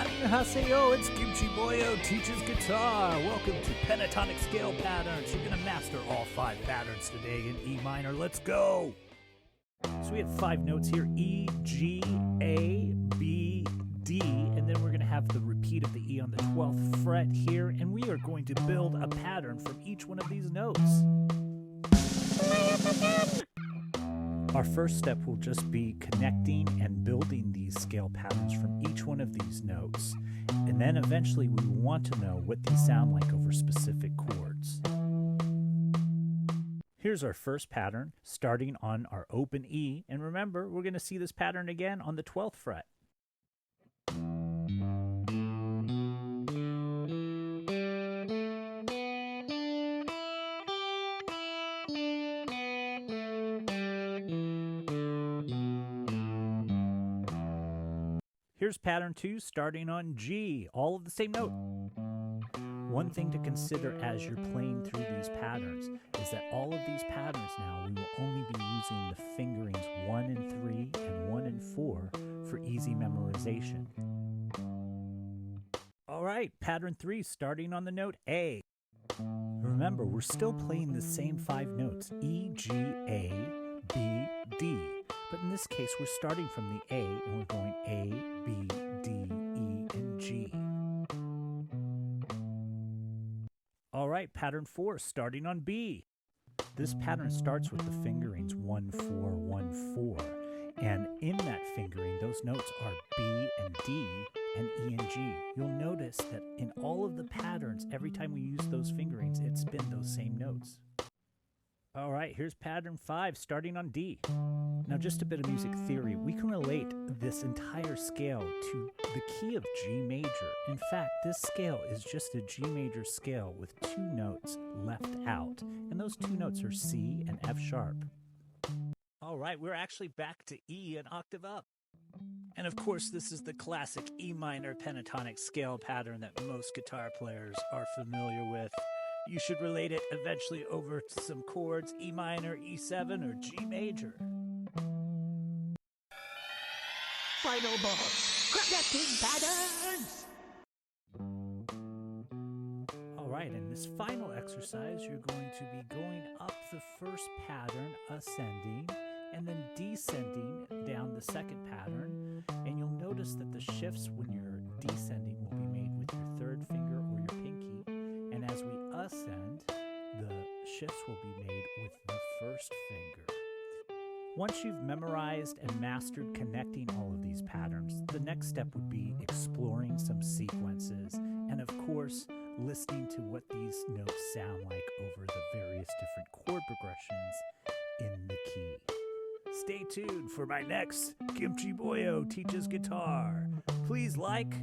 Annyeonghaseyo, it's Kimchi Boyo teaches guitar. Welcome to Pentatonic scale patterns. You're going to master all 5 patterns today in E minor. Let's go. So we have 5 notes here: E, G, A, B, D, and then we're going to have the repeat of the E on the 12th fret here, and we are going to build a pattern from each one of these notes. Our first step will just be connecting and building these scale patterns from each one of these notes. And then eventually we want to know what these sound like over specific chords. Here's our first pattern, starting on our open E. And remember, we're going to see this pattern again on the 12th fret. Here's pattern 2, starting on G, all of the same note. One thing to consider as you're playing through these patterns is that all of these patterns now, we will only be using the fingerings 1 and 3 and 1 and 4 for easy memorization. All right, pattern 3, starting on the note A. Remember, we're still playing the same 5 notes, E, G, A, B, D. But in this case, we're starting from the A and we're going A, B, D, E, and G. All right, pattern 4, starting on B. This pattern starts with the fingerings 1, 4, 1, 4. And in that fingering, those notes are B and D and E and G. You'll notice that in all of the patterns, every time we use those fingerings, it's been those same notes. All right, here's pattern 5, starting on D. Now, just a bit of music theory. We can relate this entire scale to the key of G major. In fact, this scale is just a G major scale with 2 notes left out. And those 2 notes are C and F sharp. All right, we're actually back to E, an octave up. And of course, this is the classic E minor pentatonic scale pattern that most guitar players are familiar with. You should relate it eventually over to some chords, E minor, E7, or G major. Final boss, connecting patterns! All right, in this final exercise, you're going to be going up the first pattern, ascending, and then descending down the second pattern. And you'll notice that the shifts when you're descending will be made with your 3rd finger or your pinky. And as we ascend, the shifts will be made with the 1st finger. Once you've memorized and mastered connecting all of these patterns, the next step would be exploring some sequences and, of course, listening to what these notes sound like over the various different chord progressions in the key. Stay tuned for my next Kimchi Boyo Teaches Guitar. Please like,